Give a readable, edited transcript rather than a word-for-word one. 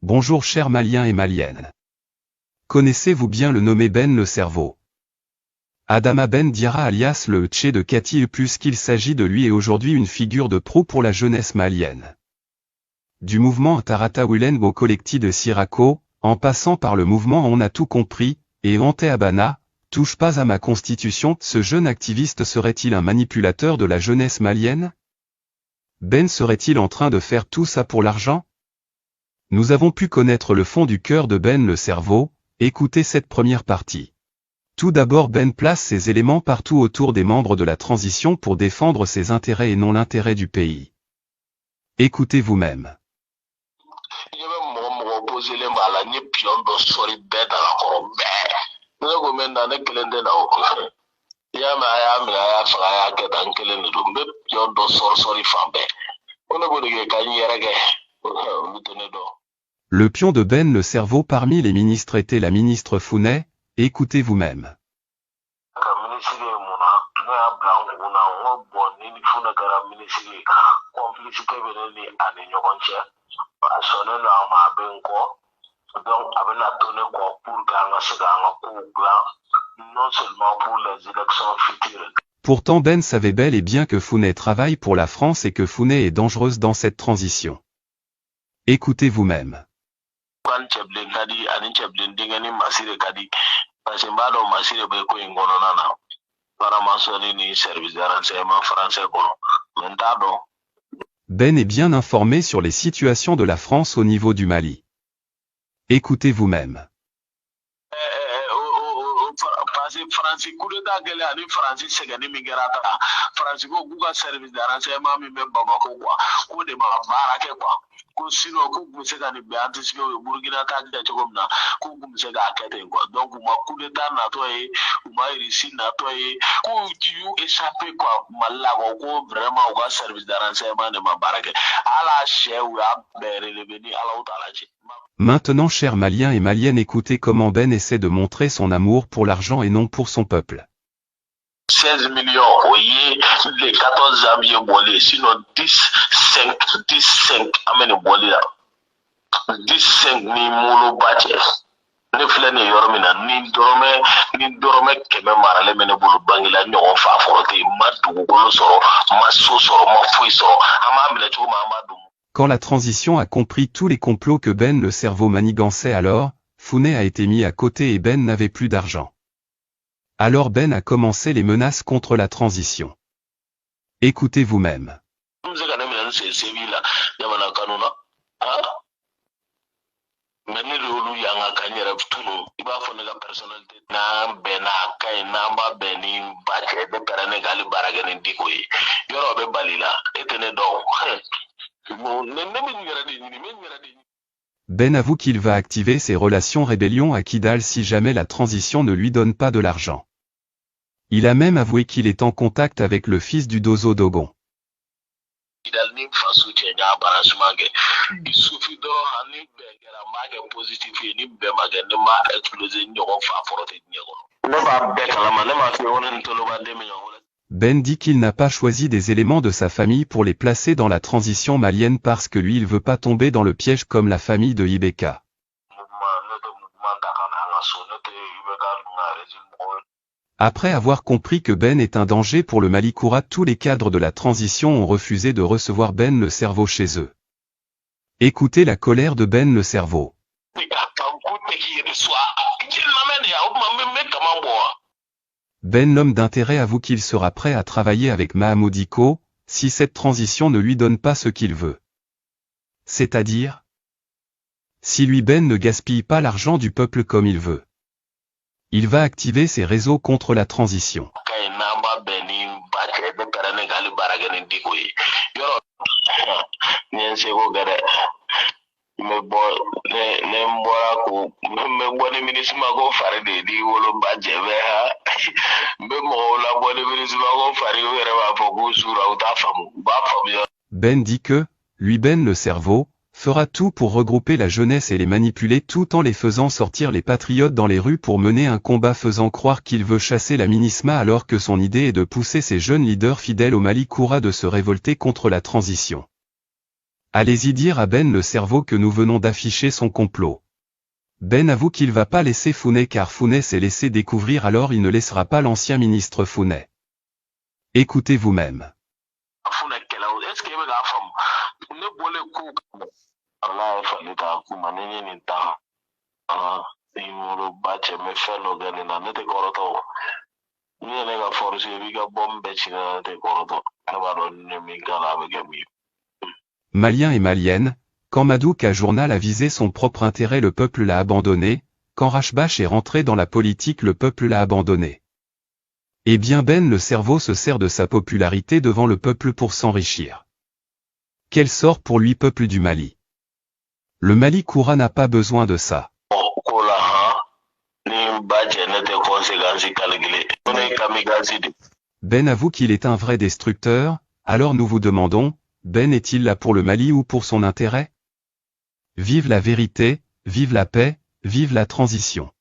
Bonjour chers Maliens et Maliennes. Connaissez-vous bien le nommé Ben le Cerveau? Adama Ben Diarra alias le Tché de Katil, puisqu'il s'agit de lui, est aujourd'hui une figure de proue pour la jeunesse malienne. Du mouvement Tarata Wilen au collectif de Sirako, en passant par le mouvement On a tout compris, et Ante Abana, touche pas à ma constitution, ce jeune activiste serait-il un manipulateur de la jeunesse malienne? Ben serait-il en train de faire tout ça pour l'argent? Nous avons pu connaître le fond du cœur de Ben le Cerveau. Écoutez cette première partie. Tout d'abord, Ben place ses éléments partout autour des membres de la transition pour défendre ses intérêts et non l'intérêt du pays. Écoutez vous-même. Le pion de Ben le Cerveau parmi les ministres était la ministre Founet. Écoutez vous-même. Pourtant Ben savait bel et bien que Founet travaille pour la France et que Founet est dangereuse dans cette transition. Écoutez vous-même. Ben est bien informé sur les situations de la France au niveau du Mali. Écoutez vous-même. Maintenant, chers Maliens et Maliennes, écoutez comment Ben essaie de montrer son amour pour l'argent et non pour son peuple. 16 millions, oui, les 14 amis bolés, sinon 10, 5, amène bolé là. 10, 5, ni moulo bâché. Ne flâne yormina, ni dorme, keme marale mene bolo bangila, nyon fa forote, ma dougolo soro, ma so soro, ma fouille soro, ama amila chou ma amadou. Quand la transition a compris tous les complots que Ben le Cerveau manigançait alors, Founet a été mis à côté et Ben n'avait plus d'argent. Alors Ben a commencé les menaces contre la transition. Écoutez vous-même. Ben avoue qu'il va activer ses relations rébellion à Kidal si jamais la transition ne lui donne pas de l'argent. Il a même avoué qu'il est en contact avec le fils du Dozo Dogon. Ben dit qu'il n'a pas choisi des éléments de sa famille pour les placer dans la transition malienne parce que lui il veut pas tomber dans le piège comme la famille de Ibeka. Après avoir compris que Ben est un danger pour le Mali Koura, tous les cadres de la transition ont refusé de recevoir Ben le Cerveau chez eux. Écoutez la colère de Ben le Cerveau. Ben l'homme d'intérêt avoue qu'il sera prêt à travailler avec Mahamoudiko, si cette transition ne lui donne pas ce qu'il veut. C'est-à-dire, si lui Ben ne gaspille pas l'argent du peuple comme il veut. Il va activer ses réseaux contre la transition. Ben dit que, lui Ben le Cerveau, fera tout pour regrouper la jeunesse et les manipuler tout en les faisant sortir les patriotes dans les rues pour mener un combat faisant croire qu'il veut chasser la MINISMA alors que son idée est de pousser ces jeunes leaders fidèles au Mali Koura de se révolter contre la transition. Allez-y dire à Ben le cerveau que nous venons d'afficher son complot. Ben avoue qu'il va pas laisser Founé car Founé s'est laissé découvrir, alors il ne laissera pas l'ancien ministre Founé. Écoutez vous-même. Maliens et Maliennes, quand Madouk Journal a visé son propre intérêt, le peuple l'a abandonné, quand Rashbach est rentré dans la politique, le peuple l'a abandonné. Eh bien Ben le cerveau se sert de sa popularité devant le peuple pour s'enrichir. Quel sort pour lui, peuple du Mali. Le Mali Koura n'a pas besoin de ça. Ben avoue qu'il est un vrai destructeur, alors nous vous demandons, Ben est-il là pour le Mali ou pour son intérêt? Vive la vérité, vive la paix, vive la transition.